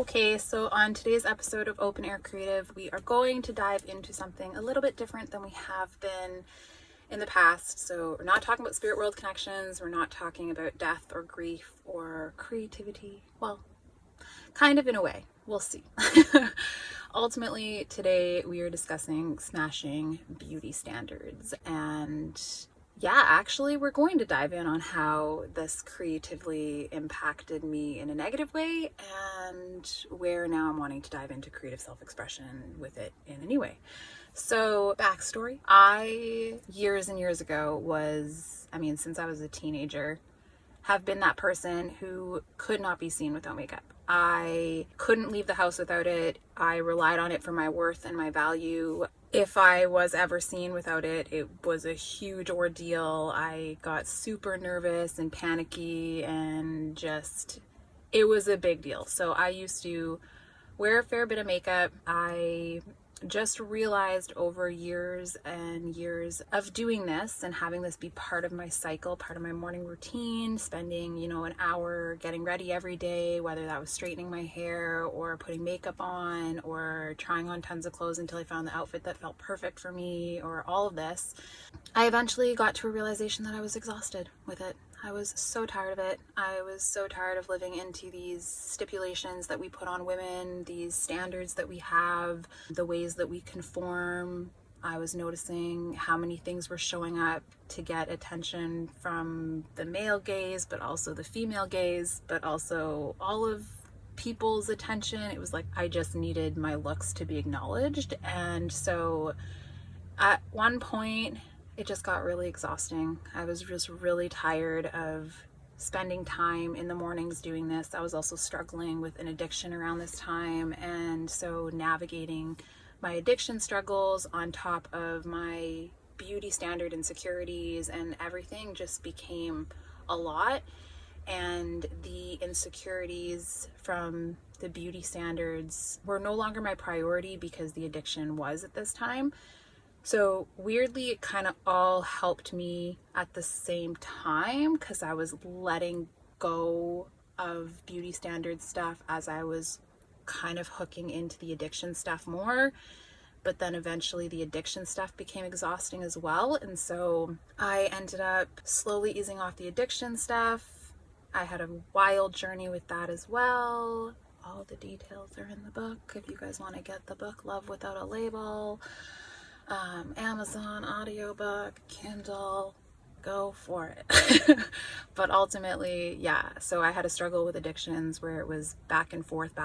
Okay, so on today's episode of Open Air Creative, we are going to dive into something a little bit different than we have been in the past. So we're not talking about spirit world connections, we're not talking about death or grief or creativity. Well, kind of in a way. We'll see. Ultimately, today we are discussing smashing beauty standards. And yeah, actually, we're going to dive in on how this creatively impacted me in a negative way and where now I'm wanting to dive into creative self-expression with it in a new way. So, backstory. I, years and years ago, since I was a teenager, have been that person who could not be seen without makeup. I couldn't leave the house without it. I relied on it for my worth and my value. If I was ever seen without it, it was a huge ordeal. I got super nervous and panicky and it was a big deal. So I used to wear a fair bit of makeup. I just realized over years and years of doing this and having this be part of my cycle, part of my morning routine, spending, an hour getting ready every day, whether that was straightening my hair or putting makeup on or trying on tons of clothes until I found the outfit that felt perfect for me, or all of this. I eventually got to a realization that I was exhausted with it. I was so tired of it. I was so tired of living into these stipulations that we put on women, these standards that we have, the ways that we conform. I was noticing how many things were showing up to get attention from the male gaze, but also the female gaze, but also all of people's attention. It was like I just needed my looks to be acknowledged. And so at one point, it just got really exhausting. I was just really tired of spending time in the mornings doing this. I was also struggling with an addiction around this time. And so navigating my addiction struggles on top of my beauty standard insecurities and everything just became a lot. And the insecurities from the beauty standards were no longer my priority because the addiction was at this time. So weirdly, it kind of all helped me at the same time because I was letting go of beauty standard stuff as I was kind of hooking into the addiction stuff more. But then eventually the addiction stuff became exhausting as well. And so I ended up slowly easing off the addiction stuff. I had a wild journey with that as well. All the details are in the book if you guys want to get the book, Love Without a Label. Amazon audiobook, Kindle, go for it. But ultimately, yeah, so I had a struggle with addictions where it was back and forth,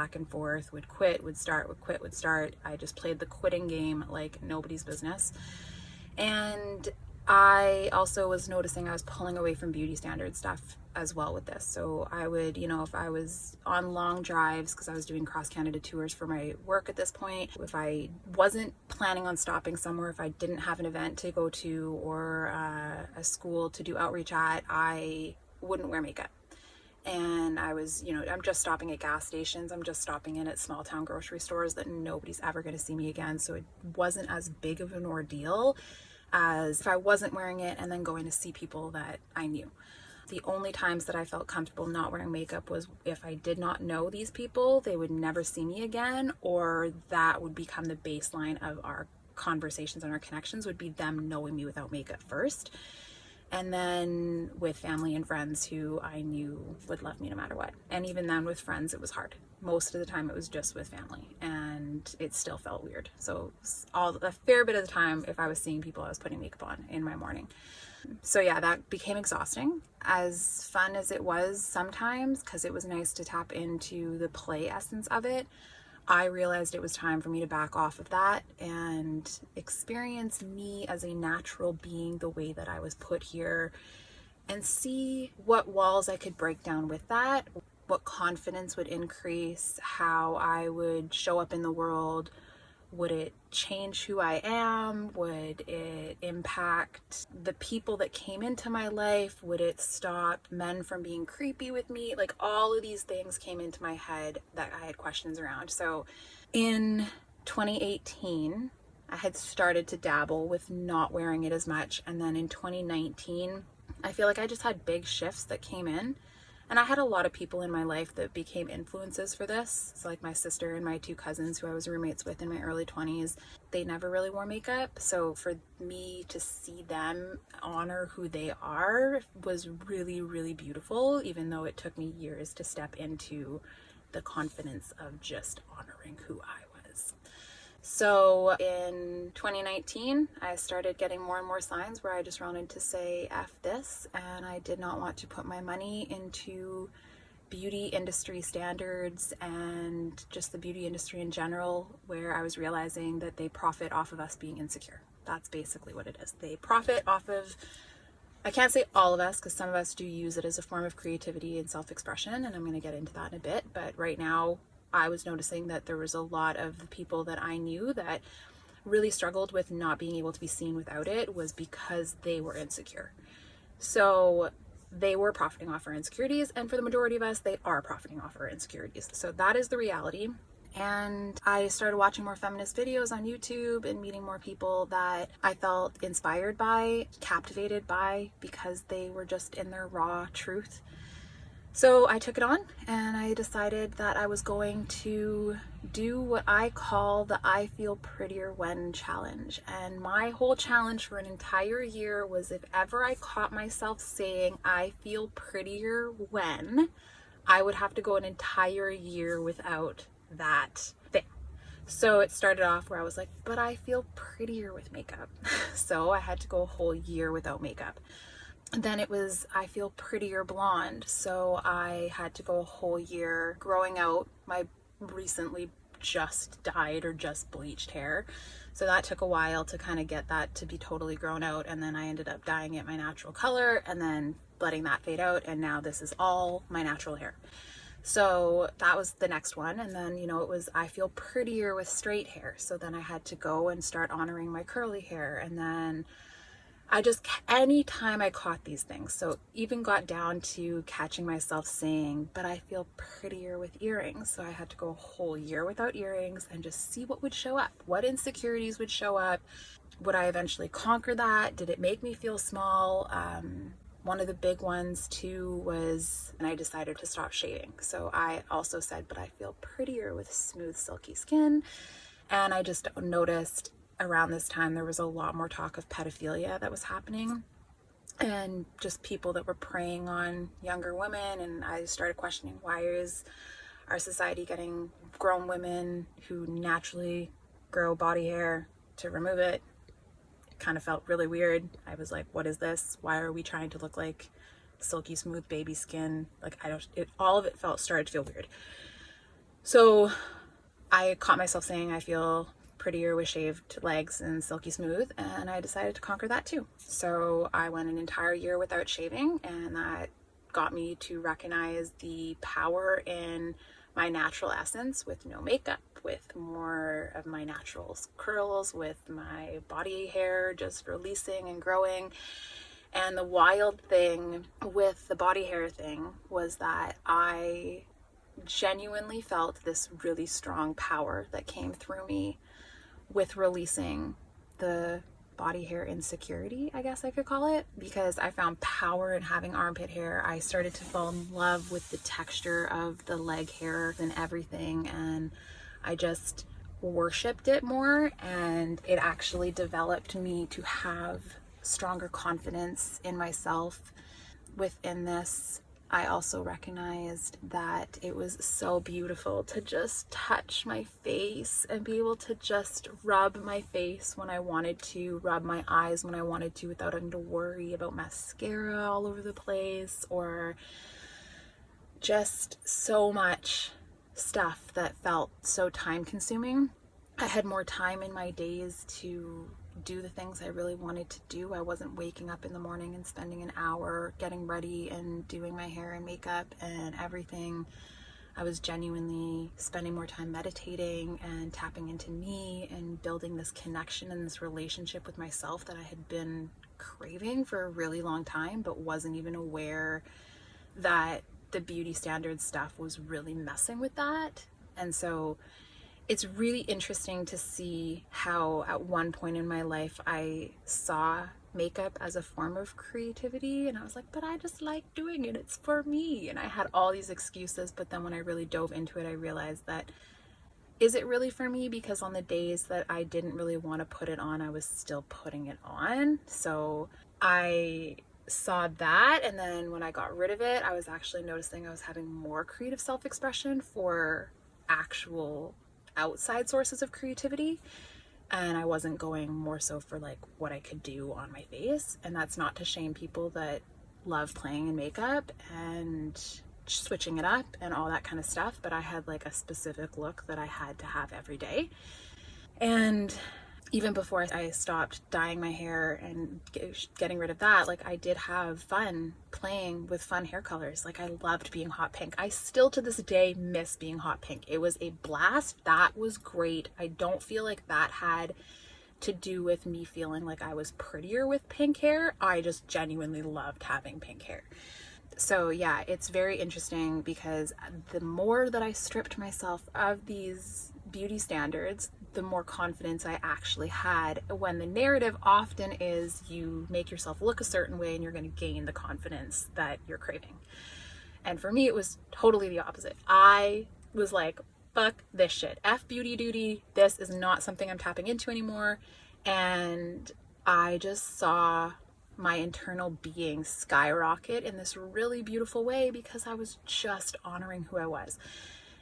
would quit, would start, would quit, would start. I just played the quitting game like nobody's business. And I also was noticing I was pulling away from beauty standard stuff as well with this. So I would, if I was on long drives, because I was doing cross Canada tours for my work at this point, if I wasn't planning on stopping somewhere, if I didn't have an event to go to or a school to do outreach at, I wouldn't wear makeup. And I was, I'm just stopping at gas stations. I'm just stopping in at small town grocery stores that nobody's ever going to see me again. So it wasn't as big of an ordeal as if I wasn't wearing it and then going to see people that I knew. The only times that I felt comfortable not wearing makeup was if I did not know these people, they would never see me again, or that would become the baseline of our conversations and our connections would be them knowing me without makeup first. And then with family and friends who I knew would love me no matter what. And even then with friends, it was hard. Most of the time it was just with family and it still felt weird. So a fair bit of the time, if I was seeing people, I was putting makeup on in my morning. So yeah, that became exhausting. As fun as it was sometimes, because it was nice to tap into the play essence of it, I realized it was time for me to back off of that and experience me as a natural being the way that I was put here and see what walls I could break down with that, what confidence would increase, how I would show up in the world. Would it change who I am? Would it impact the people that came into my life? Would it stop men from being creepy with me? Like all of these things came into my head that I had questions around. So in 2018, I had started to dabble with not wearing it as much. And then in 2019, I feel like I just had big shifts that came in. And I had a lot of people in my life that became influences for this. So like my sister and my two cousins who I was roommates with in my early 20s, they never really wore makeup. So for me to see them honor who they are was really, really beautiful, even though it took me years to step into the confidence of just honoring who I was. So in 2019, I started getting more and more signs where I just wanted to say F this, and I did not want to put my money into beauty industry standards and just the beauty industry in general, where I was realizing that they profit off of us being insecure. That's basically what it is. They profit off of, I can't say all of us, because some of us do use it as a form of creativity and self-expression, and I'm going to get into that in a bit, but right now I was noticing that there was a lot of the people that I knew that really struggled with not being able to be seen without it was because they were insecure. So they were profiting off our insecurities, and for the majority of us, they are profiting off our insecurities. So that is the reality. And I started watching more feminist videos on YouTube and meeting more people that I felt inspired by, captivated by, because they were just in their raw truth. So I took it on and I decided that I was going to do what I call the I feel prettier when challenge. And my whole challenge for an entire year was if ever I caught myself saying I feel prettier when, I would have to go an entire year without that thing. So it started off where I was like, but I feel prettier with makeup. So I had to go a whole year without makeup. Then it was, I feel prettier blonde. So I had to go a whole year growing out my recently just dyed or just bleached hair. So that took a while to kind of get that to be totally grown out. And then I ended up dyeing it my natural color and then letting that fade out. And now this is all my natural hair. So that was the next one. And then, it was, I feel prettier with straight hair. So then I had to go and start honoring my curly hair. And then anytime I caught these things, so even got down to catching myself saying, but I feel prettier with earrings. So I had to go a whole year without earrings and just see what would show up, what insecurities would show up. Would I eventually conquer that? Did it make me feel small? One of the big ones too was, and I decided to stop shaving. So I also said, but I feel prettier with smooth, silky skin. And I just noticed around this time there was a lot more talk of pedophilia that was happening and just people that were preying on younger women. And I started questioning, why is our society getting grown women who naturally grow body hair to remove it? It kind of felt really weird. I was like, what is this? Why are we trying to look like silky smooth baby skin? Like, all of it started to feel weird. So I caught myself saying I feel prettier with shaved legs and silky smooth, and I decided to conquer that too. So I went an entire year without shaving, and that got me to recognize the power in my natural essence with no makeup, with more of my natural curls, with my body hair just releasing and growing. And the wild thing with the body hair thing was that I genuinely felt this really strong power that came through me with releasing the body hair insecurity, I guess I could call it, because I found power in having armpit hair. I started to fall in love with the texture of the leg hair and everything, and I just worshipped it more, and it actually developed me to have stronger confidence in myself within this. I also recognized that it was so beautiful to just touch my face and be able to just rub my face when I wanted to, rub my eyes when I wanted to, without having to worry about mascara all over the place, or just so much stuff that felt so time consuming. I had more time in my days to do the things I really wanted to do. I wasn't waking up in the morning and spending an hour getting ready and doing my hair and makeup and everything. I was genuinely spending more time meditating and tapping into me and building this connection and this relationship with myself that I had been craving for a really long time, but wasn't even aware that the beauty standards stuff was really messing with that. And so it's really interesting to see how at one point in my life I saw makeup as a form of creativity, and I was like, but I just like doing it, it's for me. And I had all these excuses, but then when I really dove into it, I realized that, is it really for me? Because on the days that I didn't really want to put it on, I was still putting it on. So I saw that, and then when I got rid of it, I was actually noticing I was having more creative self-expression for actual outside sources of creativity, and I wasn't going more so for like what I could do on my face. And that's not to shame people that love playing in makeup and switching it up and all that kind of stuff, but I had like a specific look that I had to have every day. And even before I stopped dyeing my hair and getting rid of that, like I did have fun playing with fun hair colors. Like I loved being hot pink. I still to this day miss being hot pink. It was a blast. That was great. I don't feel like that had to do with me feeling like I was prettier with pink hair. I just genuinely loved having pink hair. So yeah, it's very interesting because the more that I stripped myself of these beauty standards, the more confidence I actually had, when the narrative often is you make yourself look a certain way and you're going to gain the confidence that you're craving. And for me, it was totally the opposite. I was like, fuck this shit. F beauty duty. This is not something I'm tapping into anymore. And I just saw my internal being skyrocket in this really beautiful way because I was just honoring who I was.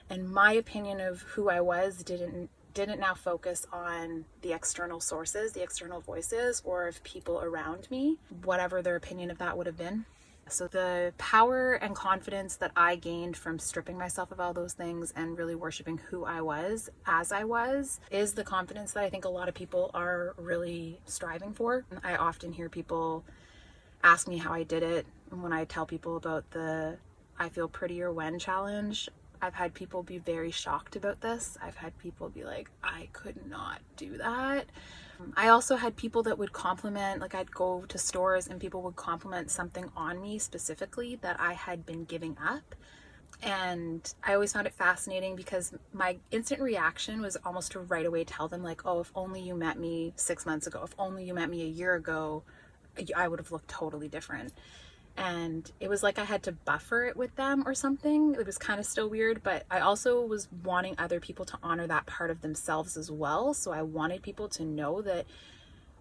And my opinion of who I was didn't now focus on the external sources, the external voices, or of people around me, whatever their opinion of that would have been. So the power and confidence that I gained from stripping myself of all those things and really worshiping who I was as I was is the confidence that I think a lot of people are really striving for. I often hear people ask me how I did it. And when I tell people about the I Feel Prettier When challenge, I've had people be very shocked about this. I've had people be like, I could not do that. I also had people that would compliment, like I'd go to stores and people would compliment something on me specifically that I had been giving up. And I always found it fascinating because my instant reaction was almost to right away tell them like, oh, if only you met me 6 months ago, if only you met me a year ago, I would have looked totally different. And it was like I had to buffer it with them or something. It was kind of still weird, but I also was wanting other people to honor that part of themselves as well. So I wanted people to know that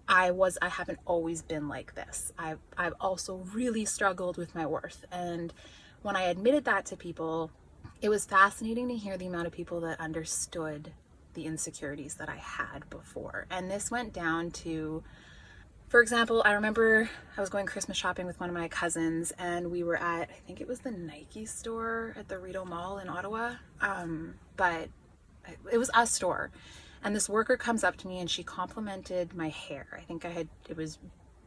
I haven't always been like this. I've also really struggled with my worth. And when I admitted that to people, it was fascinating to hear the amount of people that understood the insecurities that I had before. And this went down to, for example, I remember I was going Christmas shopping with one of my cousins and we were at, I think it was the Nike store at the Rideau Mall in Ottawa. But it was a store. And this worker comes up to me and she complimented my hair. I think it was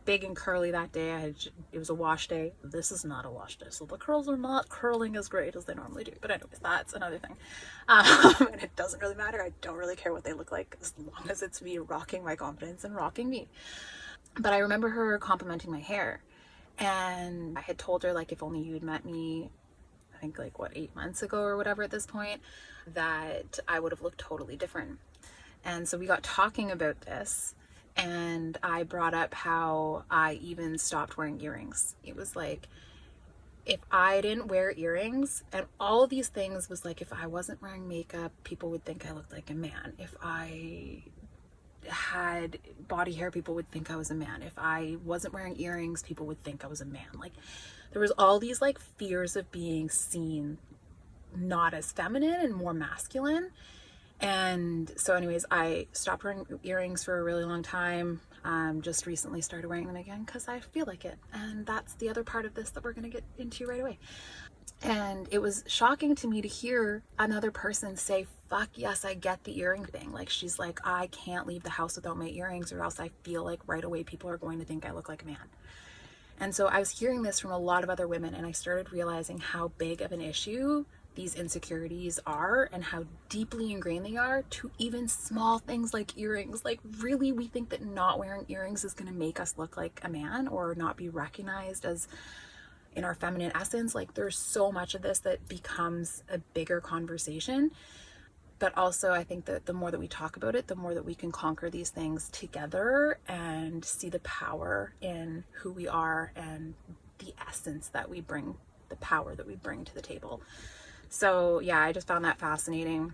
big and curly that day. It was a wash day. This is not a wash day, so the curls are not curling as great as they normally do. But anyways, that's another thing. And it doesn't really matter. I don't really care what they look like as long as it's me rocking my confidence and rocking me. But I remember her complimenting my hair, and I had told her like, if only you had met me, I think like 8 months ago or whatever at this point, that I would have looked totally different. And so we got talking about this, and I brought up how I even stopped wearing earrings. It was like, if I didn't wear earrings, and all of these things was like, if I wasn't wearing makeup, people would think I looked like a man. If I had body hair, people would think I was a man. If I wasn't wearing earrings, people would think I was a man. Like there was all these like fears of being seen not as feminine and more masculine. And so anyways, I stopped wearing earrings for a really long time. Just recently started wearing them again because I feel like it. And that's the other part of this that we're going to get into right away. And it was shocking to me to hear another person say, fuck yes, I get the earring thing. Like she's like, I can't leave the house without my earrings or else I feel like right away people are going to think I look like a man. And so I was hearing this from a lot of other women, and I started realizing how big of an issue these insecurities are and how deeply ingrained they are to even small things like earrings. Like really, we think that not wearing earrings is going to make us look like a man or not be recognized as in our feminine essence. Like there's so much of this that becomes a bigger conversation. But also I think that the more that we talk about it, the more that we can conquer these things together and see the power in who we are and the essence that we bring, the power that we bring to the table. So yeah, I just found that fascinating.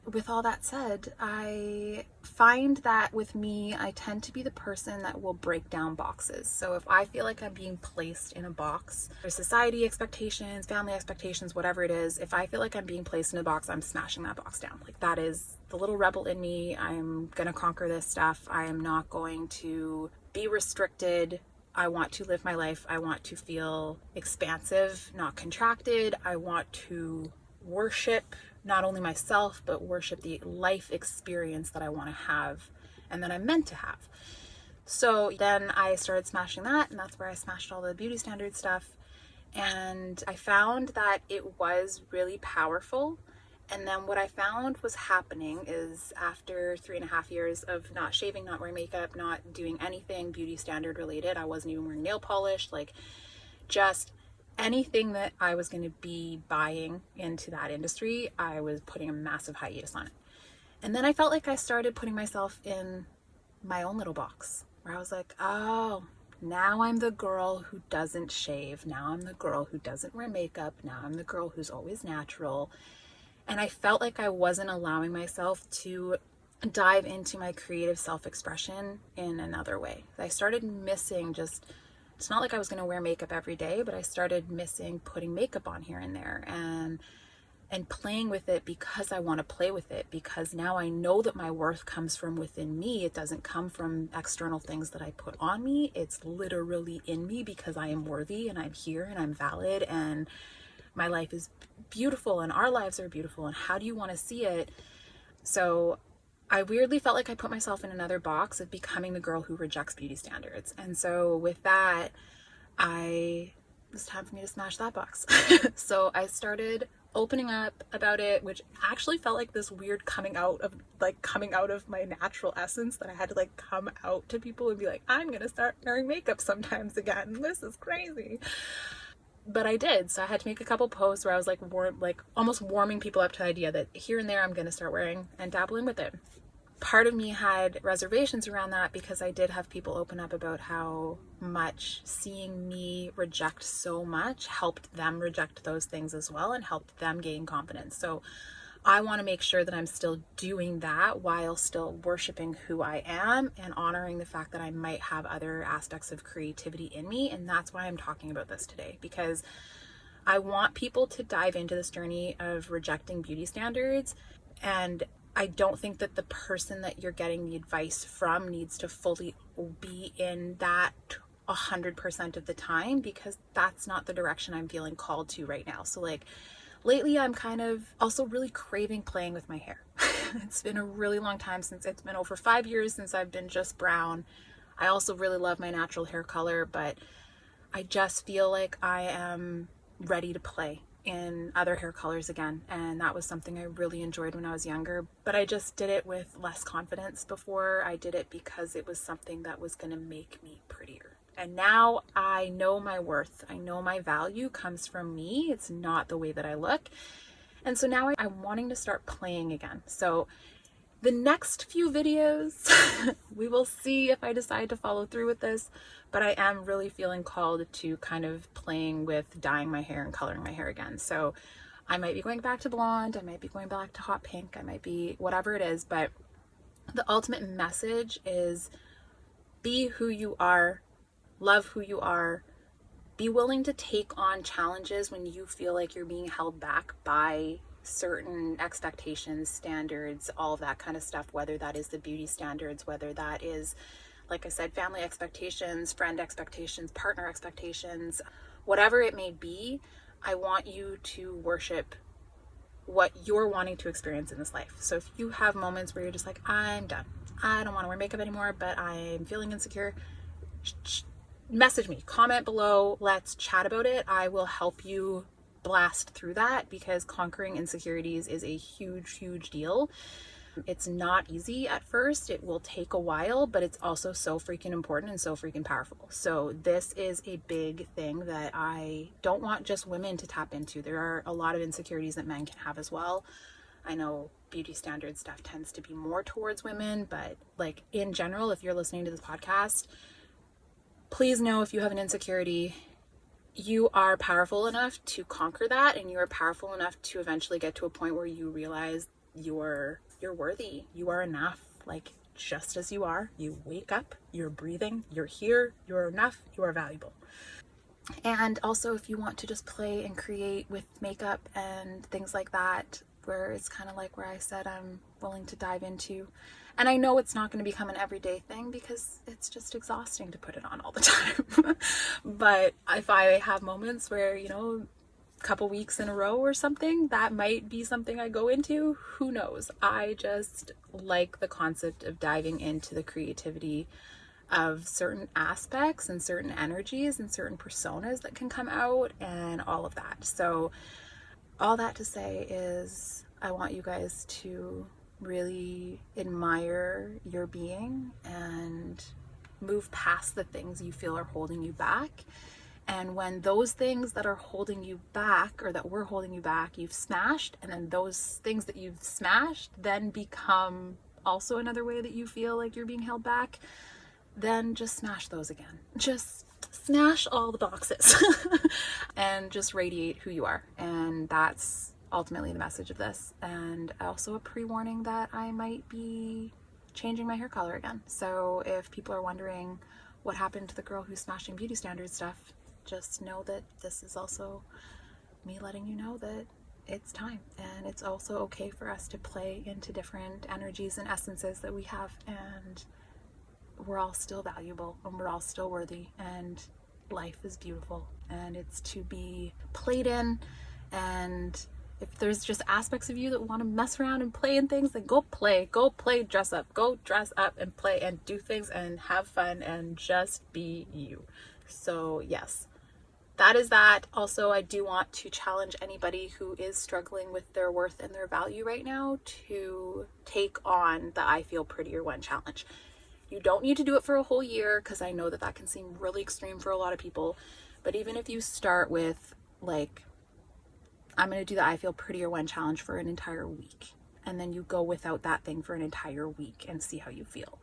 With all that said, I find that with me, I tend to be the person that will break down boxes. So if I feel like I'm being placed in a box, or society expectations, family expectations, whatever it is, if I feel like I'm being placed in a box, I'm smashing that box down. Like, that is the little rebel in me. I'm gonna conquer this stuff. I am not going to be restricted. I want to live my life. I want to feel expansive, not contracted. I want to worship not only myself, but worship the life experience that I want to have and that I'm meant to have. So then I started smashing that, and that's where I smashed all the beauty standard stuff. And I found that it was really powerful. And then what I found was happening is, after 3.5 years of not shaving, not wearing makeup, not doing anything beauty standard related, I wasn't even wearing nail polish, like just anything that I was going to be buying into that industry, I was putting a massive hiatus on it. And then I felt like I started putting myself in my own little box, where I was like, oh, now I'm the girl who doesn't shave. Now I'm the girl who doesn't wear makeup. Now I'm the girl who's always natural. And I felt like I wasn't allowing myself to dive into my creative self-expression in another way. I started missing just, it's not like I was going to wear makeup every day, but I started missing putting makeup on here and there and playing with it because I want to play with it, because now I know that my worth comes from within me. It doesn't come from external things that I put on me. It's literally in me, because I am worthy and I'm here and I'm valid and my life is beautiful and our lives are beautiful. And how do you want to see it? So I weirdly felt like I put myself in another box of becoming the girl who rejects beauty standards. And so with that, it was time for me to smash that box. So I started opening up about it, which actually felt like this weird coming out of my natural essence, that I had to like come out to people and be like, I'm gonna start wearing makeup sometimes again. This is crazy. But I did. So I had to make a couple posts where I was like almost warming people up to the idea that here and there I'm going to start wearing and dabbling with it. Part of me had reservations around that, because I did have people open up about how much seeing me reject so much helped them reject those things as well and helped them gain confidence. So I want to make sure that I'm still doing that while still worshiping who I am and honoring the fact that I might have other aspects of creativity in me. And that's why I'm talking about this today, because I want people to dive into this journey of rejecting beauty standards. And I don't think that the person that you're getting the advice from needs to fully be in that 100% of the time, because that's not the direction I'm feeling called to right now. So like, lately, I'm kind of also really craving playing with my hair. It's been a really long time it's been over 5 years since I've been just brown. I also really love my natural hair color, but I just feel like I am ready to play in other hair colors again. And that was something I really enjoyed when I was younger, but I just did it with less confidence before. I did it because it was something that was going to make me prettier. And now I know my worth. I know my value comes from me. It's not the way that I look. And so now I'm wanting to start playing again. So the next few videos, we will see if I decide to follow through with this, but I am really feeling called to kind of playing with dyeing my hair and coloring my hair again. So I might be going back to blonde. I might be going back to hot pink. I might be whatever it is, but the ultimate message is be who you are. Love who you are. Be willing to take on challenges when you feel like you're being held back by certain expectations, standards, all of that kind of stuff, whether that is the beauty standards, whether that is, like I said, family expectations, friend expectations, partner expectations, whatever it may be. I want you to worship what you're wanting to experience in this life. So if you have moments where you're just like, I'm done, I don't want to wear makeup anymore, but I'm feeling insecure, message me, comment below, let's chat about it. I will help you blast through that, because conquering insecurities is a huge deal. It's not easy at first. It will take a while, but it's also so freaking important and so freaking powerful. So this is a big thing that I don't want just women to tap into. There are a lot of insecurities that men can have as well. I know beauty standard stuff tends to be more towards women, but like in general, if you're listening to this podcast, please know if you have an insecurity, you are powerful enough to conquer that, and you are powerful enough to eventually get to a point where you realize you're worthy, you are enough, like just as you are. You wake up, you're breathing, you're here, you're enough, you are valuable. And also, if you want to just play and create with makeup and things like that, where it's kind of like where I said I'm willing to dive into. And I know it's not going to become an everyday thing because it's just exhausting to put it on all the time. But if I have moments where, you know, a couple weeks in a row or something, that might be something I go into. Who knows? I just like the concept of diving into the creativity of certain aspects and certain energies and certain personas that can come out and all of that. So all that to say is I want you guys to really admire your being and move past the things you feel are holding you back. And when those things that are holding you back, or that were holding you back, you've smashed, and then those things that you've smashed then become also another way that you feel like you're being held back, then just smash those again. Just smash all the boxes and just radiate who you are. And that's ultimately the message of this. And also a pre-warning that I might be changing my hair color again. So if people are wondering what happened to the girl who's smashing beauty standard stuff, just know that this is also me letting you know that it's time. And it's also okay for us to play into different energies and essences that we have, and we're all still valuable, and we're all still worthy, and life is beautiful, and it's to be played in. And if there's just aspects of you that want to mess around and play in things, then go play, dress up, go dress up and play and do things and have fun and just be you. So yes, that is that. Also, I do want to challenge anybody who is struggling with their worth and their value right now to take on the I Feel Prettier When challenge. You don't need to do it for a whole year, because I know that that can seem really extreme for a lot of people. But even if you start with, like, I'm going to do the I Feel Prettier When challenge for an entire week, and then you go without that thing for an entire week and see how you feel.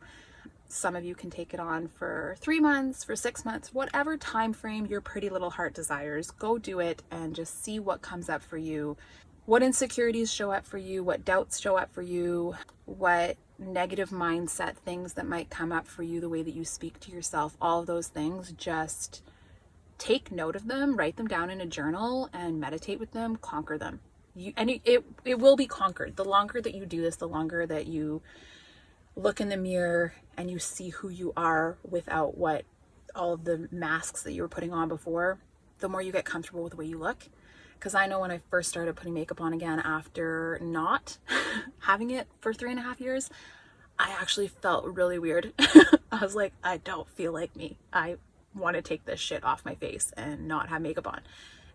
Some of you can take it on for 3 months, for 6 months, whatever time frame your pretty little heart desires. Go do it and just see what comes up for you. What insecurities show up for you, what doubts show up for you, what negative mindset things that might come up for you, the way that you speak to yourself, all of those things. Just take note of them, write them down in a journal, and meditate with them, conquer them. It will be conquered. The longer that you do this, the longer that you look in the mirror and you see who you are without what all of the masks that you were putting on before, the more you get comfortable with the way you look. Because I know when I first started putting makeup on again after not having it for 3.5 years, I actually felt really weird. I was like, I don't feel like me. I want to take this shit off my face and not have makeup on.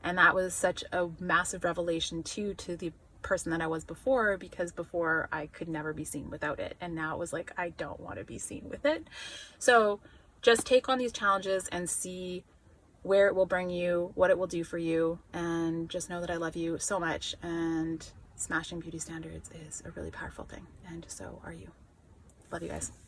And that was such a massive revelation too, to the person that I was before, because before I could never be seen without it. And now it was like, I don't want to be seen with it. So just take on these challenges and see where it will bring you, what it will do for you, and just know that I love you so much, and smashing beauty standards is a really powerful thing, and so are you. Love you guys.